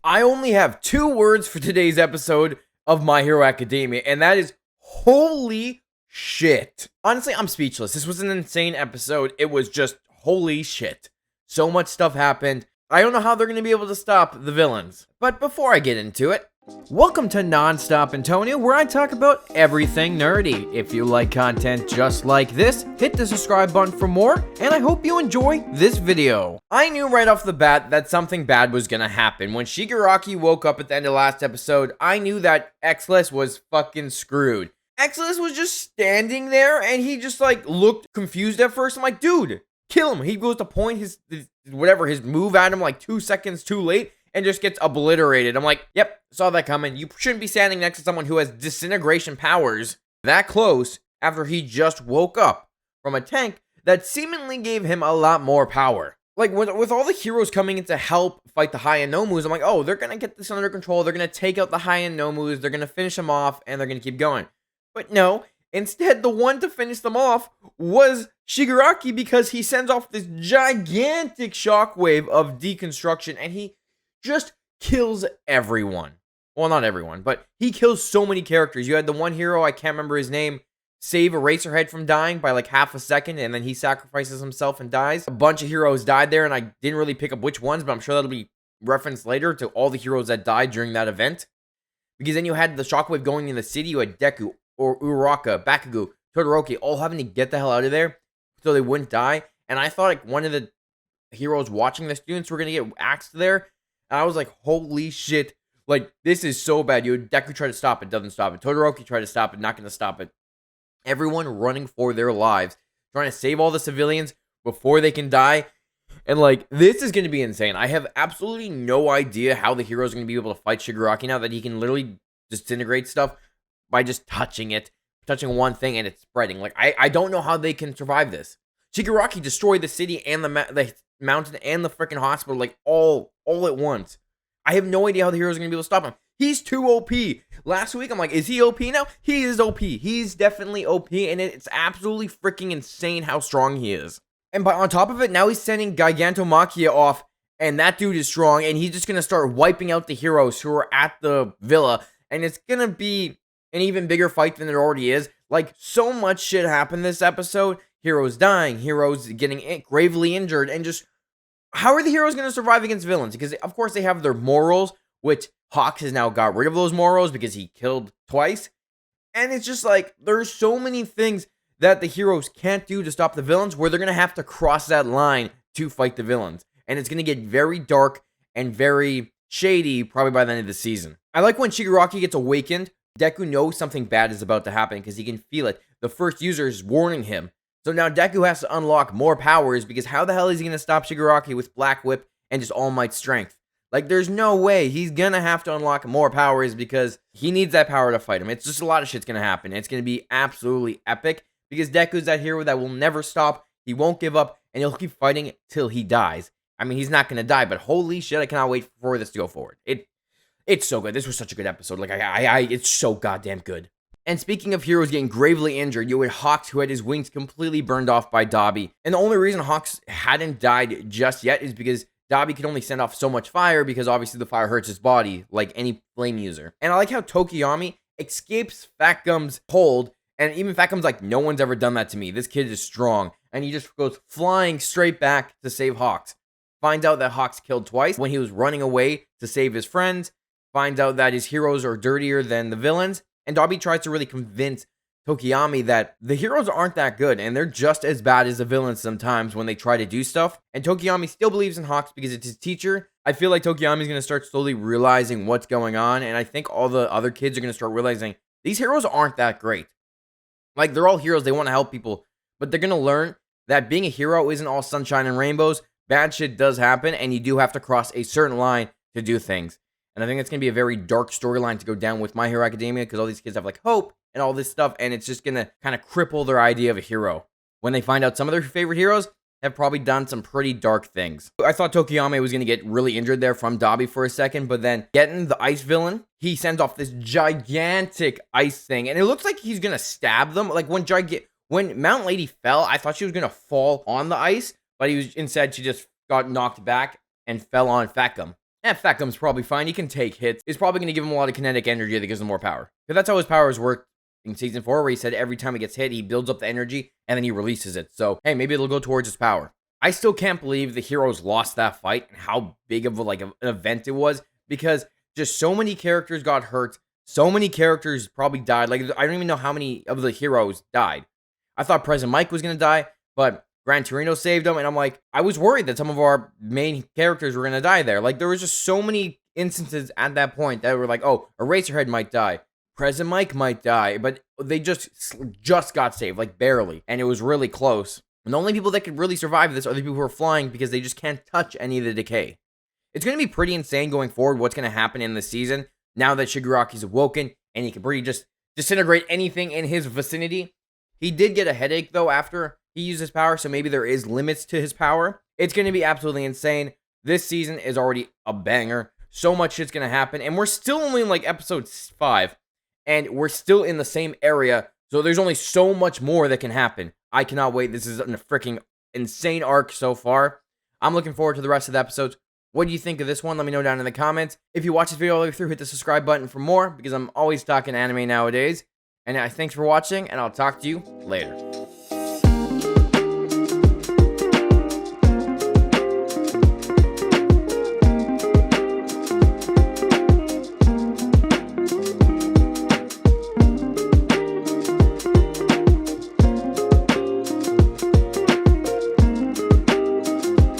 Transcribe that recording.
I only have 2 words for today's episode of My Hero Academia, and that is holy shit. Honestly, I'm speechless. This was an insane episode. It was just holy shit. So much stuff happened. I don't know how they're going to be able to stop the villains. But before I get into it, welcome to NonStopAntonio, where I talk about everything nerdy. If you like content just like this, hit the subscribe button for more, and I hope you enjoy this video. I knew right off the bat that something bad was gonna happen. When Shigaraki woke up at the end of last episode, I knew that Exless was fucking screwed. Exless was just standing there, and he just looked confused at first. I'm like, dude, kill him. He goes to point his move at him like 2 seconds too late, and just gets obliterated. I'm like, yep, saw that coming. You shouldn't be standing next to someone who has disintegration powers that close after he just woke up from a tank that seemingly gave him a lot more power. Like, with all the heroes coming in to help fight the high-end Nomus, I'm like, oh, they're going to get this under control. They're going to take out the high-end Nomus. They're going to finish them off, and they're going to keep going. But no, instead, the one to finish them off was Shigaraki, because he sends off this gigantic shockwave of deconstruction, and he just kills everyone. Well, not everyone, but he kills so many characters. You had the one hero, I can't remember his name, save Eraserhead from dying by like half a second, and then he sacrifices himself and dies. A bunch of heroes died there, and I didn't really pick up which ones, but I'm sure that'll be referenced later to all the heroes that died during that event. Because then you had the shockwave going in the city. You had Deku, or Uraraka, Bakugo, Todoroki, all having to get the hell out of there so they wouldn't die. And I thought like one of the heroes watching the students were going to get axed there. And I was like, holy shit. Like, this is so bad. Deku tried to stop it, doesn't stop it. Todoroki tried to stop it, not going to stop it. Everyone running for their lives, trying to save all the civilians before they can die. And like, this is going to be insane. I have absolutely no idea how the heroes are going to be able to fight Shigaraki now that he can literally disintegrate stuff by just touching it, touching one thing, and it's spreading. Like, I don't know how they can survive this. Shigaraki destroyed the city and the mountain and the freaking hospital, like, all at once. I have no idea how the heroes are going to be able to stop him. He's too OP. Last week, I'm like, is he OP now? He is OP. He's definitely OP, and it's absolutely freaking insane how strong he is. And on top of it, now he's sending Gigantomachia off, and that dude is strong, and he's just going to start wiping out the heroes who are at the villa, and it's going to be an even bigger fight than it already is. Like, so much shit happened this episode. Heroes dying, heroes getting gravely injured, and just, how are the heroes going to survive against villains? Because, of course, they have their morals, which Hawks has now got rid of those morals because he killed twice. And it's just like, there's so many things that the heroes can't do to stop the villains where they're going to have to cross that line to fight the villains. And it's going to get very dark and very shady probably by the end of the season. I like when Shigaraki gets awakened. Deku knows something bad is about to happen because he can feel it. The first user is warning him. So now Deku has to unlock more powers, because how the hell is he going to stop Shigaraki with Black Whip and just All Might Strength? Like, there's no way. He's going to have to unlock more powers because he needs that power to fight him. It's just a lot of shit's going to happen. It's going to be absolutely epic because Deku's that hero that will never stop. He won't give up, and he'll keep fighting till he dies. I mean, he's not going to die, but holy shit, I cannot wait for this to go forward. It's so good. This was such a good episode. Like, it's so goddamn good. And speaking of heroes getting gravely injured, you had Hawks, who had his wings completely burned off by Dabi. And the only reason Hawks hadn't died just yet is because Dabi could only send off so much fire, because obviously the fire hurts his body, like any flame user. And I like how Tokiyami escapes Fat Gum's hold, and even Fat Gum's like, no one's ever done that to me. This kid is strong. And he just goes flying straight back to save Hawks. Finds out that Hawks killed twice when he was running away to save his friends. Finds out that his heroes are dirtier than the villains. And Dabi tries to really convince Tokiyami that the heroes aren't that good, and they're just as bad as the villains sometimes when they try to do stuff. And Tokiyami still believes in Hawks because it's his teacher. I feel like Tokiyami's going to start slowly realizing what's going on, and I think all the other kids are going to start realizing these heroes aren't that great. Like, they're all heroes, they want to help people, but they're going to learn that being a hero isn't all sunshine and rainbows. Bad shit does happen, and you do have to cross a certain line to do things. And I think it's going to be a very dark storyline to go down with My Hero Academia, because all these kids have like hope and all this stuff, and it's just going to kind of cripple their idea of a hero when they find out some of their favorite heroes have probably done some pretty dark things. I thought Tokiyami was going to get really injured there from Dabi for a second, but then getting the ice villain, he sends off this gigantic ice thing, and it looks like he's going to stab them. Like, when Mount Lady fell, I thought she was going to fall on the ice, but instead she just got knocked back and fell on Fat Gum. And Fat Gum's probably fine. He can take hits. It's probably going to give him a lot of kinetic energy that gives him more power. Because that's how his powers work in Season 4, where he said every time he gets hit, he builds up the energy, and then he releases it. So, hey, maybe it'll go towards his power. I still can't believe the heroes lost that fight and how big of an event it was, because just so many characters got hurt. So many characters probably died. Like, I don't even know how many of the heroes died. I thought President Mike was going to die, but Gran Torino saved him, and I'm like, I was worried that some of our main characters were going to die there. Like, there was just so many instances at that point that were like, oh, Eraserhead might die. President Mike might die, but they just got saved, like barely, and it was really close. And the only people that could really survive this are the people who are flying because they just can't touch any of the decay. It's going to be pretty insane going forward what's going to happen in the season now that Shigaraki's awoken and he can pretty just disintegrate anything in his vicinity. He did get a headache, though, after he used his power, so maybe there is limits to his power. It's going to be absolutely insane. This season is already a banger. So much shit's going to happen, and we're still only in, like, episode 5, and we're still in the same area, so there's only so much more that can happen. I cannot wait. This is a freaking insane arc so far. I'm looking forward to the rest of the episodes. What do you think of this one? Let me know down in the comments. If you watch this video all the way through, hit the subscribe button for more, because I'm always talking anime nowadays. And thanks for watching, and I'll talk to you later.